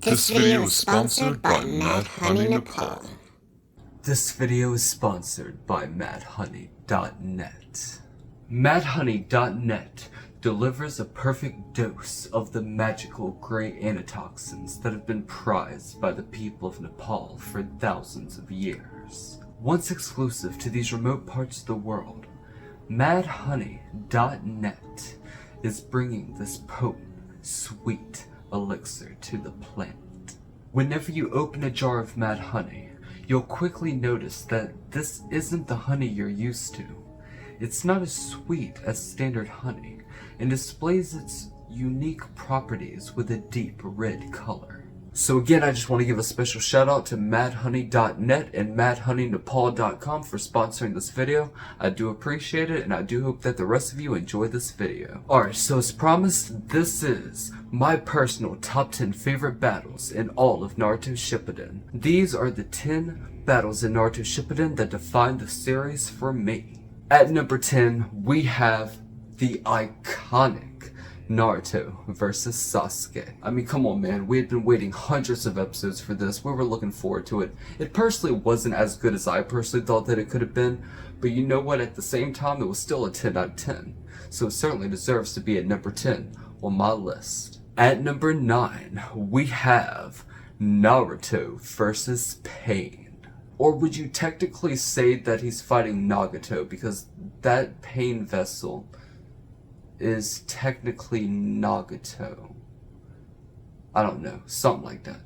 This video is sponsored by Mad Honey Nepal. This video is sponsored by MadHoney.net. MadHoney.net delivers a perfect dose of the magical gray antitoxins that have been prized by the people of Nepal for thousands of years. Once exclusive to these remote parts of the world, MadHoney.net is bringing this potent, sweet elixir to the planet. Whenever you open a jar of Mad Honey, you'll quickly notice that this isn't the honey you're used to. It's not as sweet as standard honey, and displays its unique properties with a deep red color. So again, I just want to give a special shout out to MadHoney.net and MadHoneyNepal.com for sponsoring this video. I do appreciate it, and I do hope that the rest of you enjoy this video. Alright, so as promised, this is my personal top 10 favorite battles in all of Naruto Shippuden. These are the 10 battles in Naruto Shippuden that define the series for me. At number 10, we have the iconic Naruto versus Sasuke. I mean, come on, man. We had been waiting hundreds of episodes for this. We were looking forward to it. It personally wasn't as good as I personally thought that it could have been, but you know what? At the same time, it was still a 10 out of 10. So it certainly deserves to be at number 10 on my list. At number 9, we have Naruto versus Pain. Or would you technically say that he's fighting Nagato, because that Pain vessel is technically Nagato. I don't know, something like that.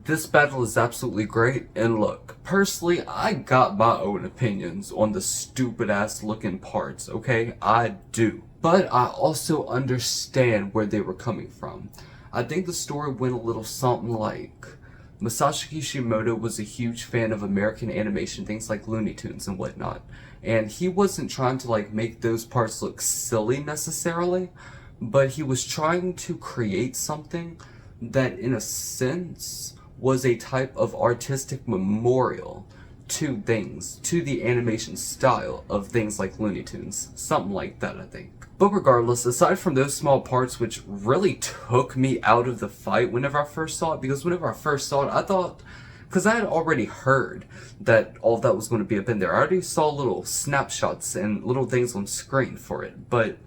This battle is absolutely great, and look, personally, I got my own opinions on the stupid ass looking parts, okay? I do. But I also understand where they were coming from. I think the story went a little something like, Masashi Kishimoto was a huge fan of American animation, things like Looney Tunes and whatnot. And he wasn't trying to like make those parts look silly necessarily, but he was trying to create something that in a sense was a type of artistic memorial to things, to the animation style of things like Looney Tunes. Something like that, I think. But regardless, aside from those small parts which really took me out of the fight whenever I first saw it, because whenever I first saw it, I thought, because I had already heard that all of that was going to be up in there. I already saw little snapshots and little things on screen for it, but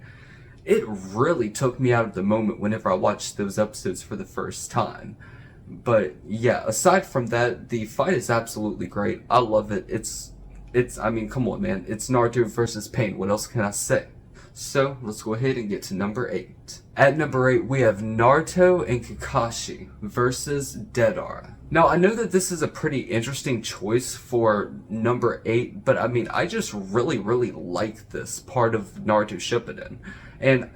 it really took me out of the moment whenever I watched those episodes for the first time. But yeah, aside from that, the fight is absolutely great. I love it. I mean, come on, man. It's Naruto versus Pain. What else can I say? So, let's go ahead and get to number 8. At number 8, we have Naruto and Kakashi versus Deidara. Now, I know that this is a pretty interesting choice for number 8, but I mean, I just really like this part of Naruto Shippuden. And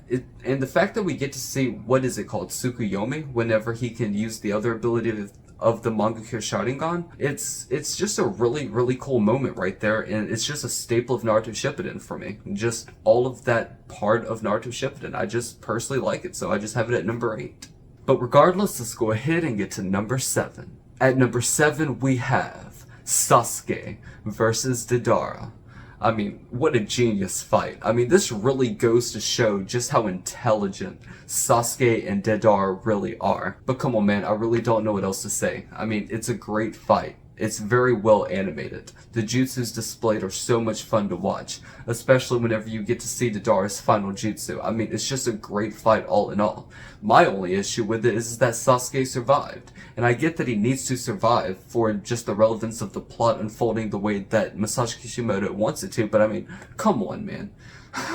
the fact that we get to see, what is it called, Tsukuyomi, whenever he can use the other ability of the Manga Sharingan, it's just a really cool moment right there, and it's just a staple of Naruto Shippuden for me. Just all of that part of Naruto Shippuden, I just personally like it, so I just have it at number 8. But regardless, let's go ahead and get to number 7. At number 7, we have Sasuke versus Deidara. I mean, what a genius fight. I mean, this really goes to show just how intelligent Sasuke and Deidara really are. But come on, man, I really don't know what else to say. I mean, it's a great fight. It's very well animated. The jutsus displayed are so much fun to watch, especially whenever you get to see Deidara's final jutsu. I mean, it's just a great fight all in all. My only issue with it is that Sasuke survived, and I get that he needs to survive for just the relevance of the plot unfolding the way that Masashi Kishimoto wants it to, but I mean, come on, man.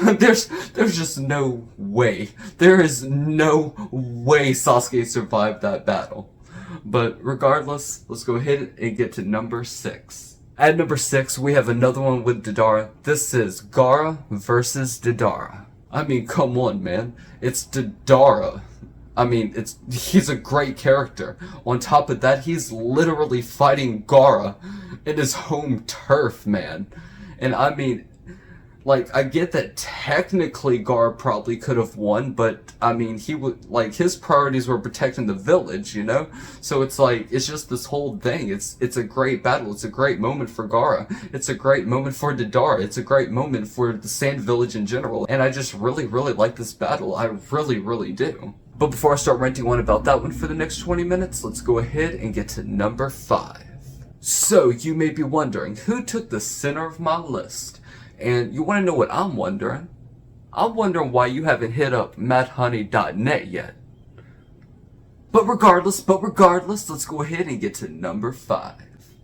There's just no way. There is no way Sasuke survived that battle. But regardless, let's go ahead and get to number 6. At number 6, we have another one with Deidara. This is Gaara versus Deidara. I mean, come on, man. It's Deidara. I mean, he's a great character. On top of that, he's literally fighting Gaara in his home turf, man. And I mean, like, I get that technically Gaara probably could have won, but I mean, he would, like, his priorities were protecting the village, you know? So it's like, it's just this whole thing. It's a great battle. It's a great moment for Gaara. It's a great moment for Deidara. It's a great moment for the Sand Village in general. And I just really like this battle. I really do. But before I start ranting on about that one for the next 20 minutes, let's go ahead and get to number 5. So, you may be wondering, who took the center of my list? And you want to know what I'm wondering? I'm wondering why you haven't hit up madhoney.net yet. But regardless, let's go ahead and get to number 5.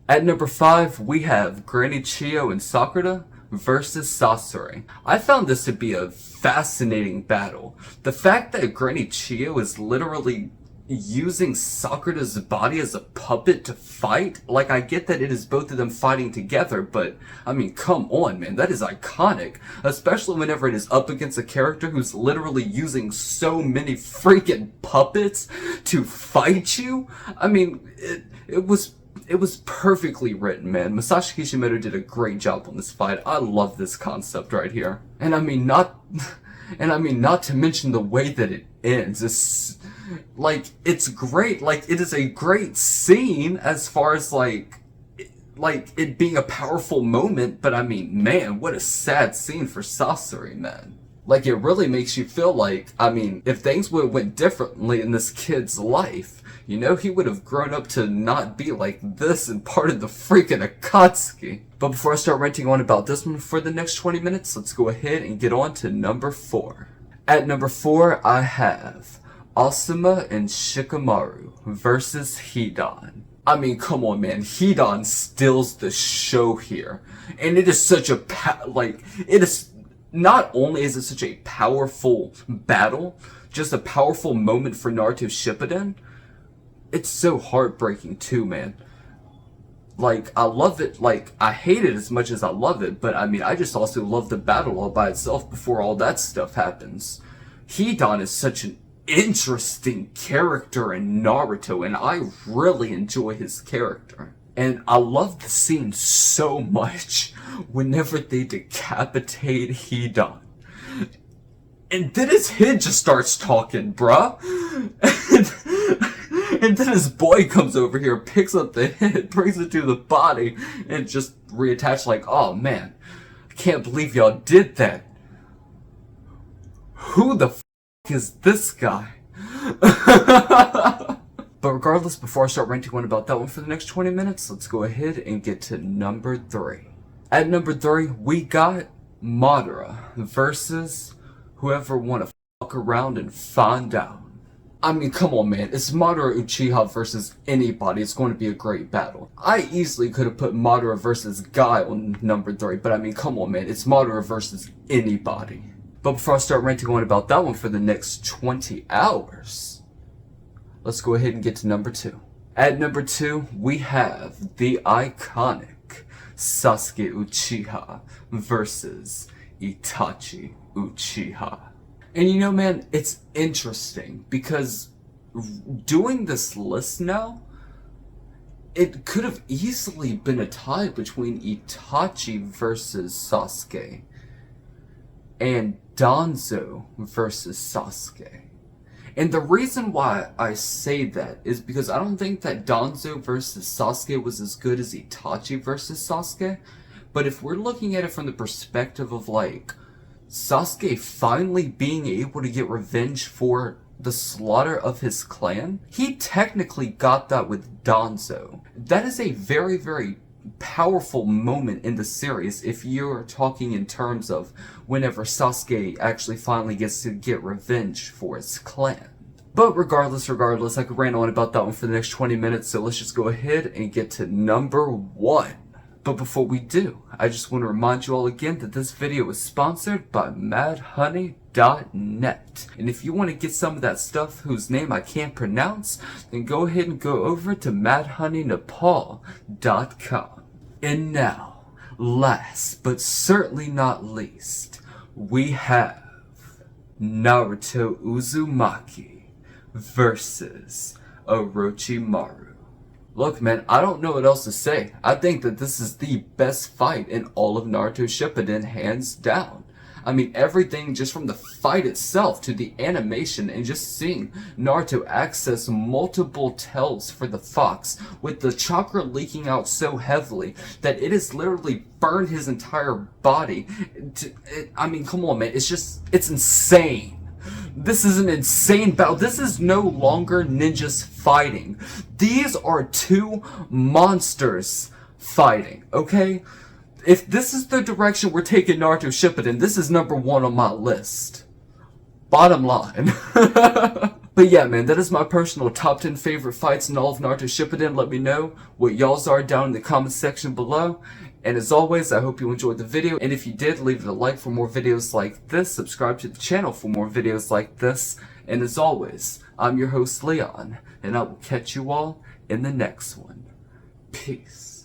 At number 5, we have Granny Chiyo and Sakura versus Sasori. I found this to be a fascinating battle. The fact that Granny Chiyo is literally using Sakura's body as a puppet to fight, like, I get that it is both of them fighting together, but I mean, come on, man, that is iconic, especially whenever it is up against a character who's literally using so many freaking puppets to fight you. I mean, it was perfectly written, man. Masashi Kishimoto did a great job on this fight. I love this concept right here. And I mean, not to mention the way that it ends. It's great. Like, it is a great scene as far as like it being a powerful moment, but I mean, man, what a sad scene for Sasori, man. Like, it really makes you feel like, I mean, if things would have went differently in this kid's life, you know, he would have grown up to not be like this and part of the freaking Akatsuki. But before I start ranting on about this one for the next 20 minutes, let's go ahead and get on to number 4. At number 4, I have Asuma and Shikamaru versus Hidan. I mean, come on, man. Hidan steals the show here. And it is such a, not only is it such a powerful battle, just a powerful moment for Naruto Shippuden, it's so heartbreaking too, man. Like, I love it, like, I hate it as much as I love it, but I mean, I just also love the battle all by itself before all that stuff happens. Hidan is such an interesting character in Naruto, and I really enjoy his character. And I love the scene so much whenever they decapitate Hidan. And then his head just starts talking, bruh. And then his boy comes over here, picks up the head, brings it to the body, and just reattached like, oh man, I can't believe y'all did that. Who the f*** is this guy? But regardless, before I start ranting on about that one for the next 20 minutes, let's go ahead and get to number 3. At number 3, we got Madara versus whoever wanna fuck around and find out. I mean, come on, man. It's Madara Uchiha versus anybody. It's going to be a great battle. I easily could have put Madara versus Guy on number 3, but I mean, come on, man. It's Madara versus anybody. But before I start ranting on about that one for the next 20 hours, let's go ahead and get to number 2. At number 2, we have the iconic Sasuke Uchiha versus Itachi Uchiha. And you know, man, it's interesting because doing this list now, it could have easily been a tie between Itachi versus Sasuke and Danzo versus Sasuke. And the reason why I say that is because I don't think that Danzo versus Sasuke was as good as Itachi versus Sasuke. But if we're looking at it from the perspective of like Sasuke finally being able to get revenge for the slaughter of his clan, he technically got that with Danzo. That is a very, very powerful moment in the series if you're talking in terms of whenever Sasuke actually finally gets to get revenge for his clan. But regardless, I could rant on about that one for the next 20 minutes, so let's just go ahead and get to number 1. But before we do, I just want to remind you all again that this video is sponsored by madhoney.net. And if you want to get some of that stuff whose name I can't pronounce, then go ahead and go over to madhoneynepal.com. And now, last but certainly not least, we have Naruto Uzumaki versus Orochimaru. Look, man, I don't know what else to say. I think that this is the best fight in all of Naruto Shippuden, hands down. I mean, everything just from the fight itself to the animation and just seeing Naruto access multiple tails for the fox with the chakra leaking out so heavily that it has literally burned his entire body. I mean, come on, man. It's insane. This is an insane battle. This is no longer ninjas fighting. These are two monsters fighting, okay? If this is the direction we're taking Naruto Shippuden, this is number 1 on my list. Bottom line. But yeah, man, that is my personal top 10 favorite fights in all of Naruto Shippuden. Let me know what y'all's are down in the comment section below. And as always, I hope you enjoyed the video. And if you did, leave it a like for more videos like this. Subscribe to the channel for more videos like this. And as always, I'm your host, Leon. And I will catch you all in the next one. Peace.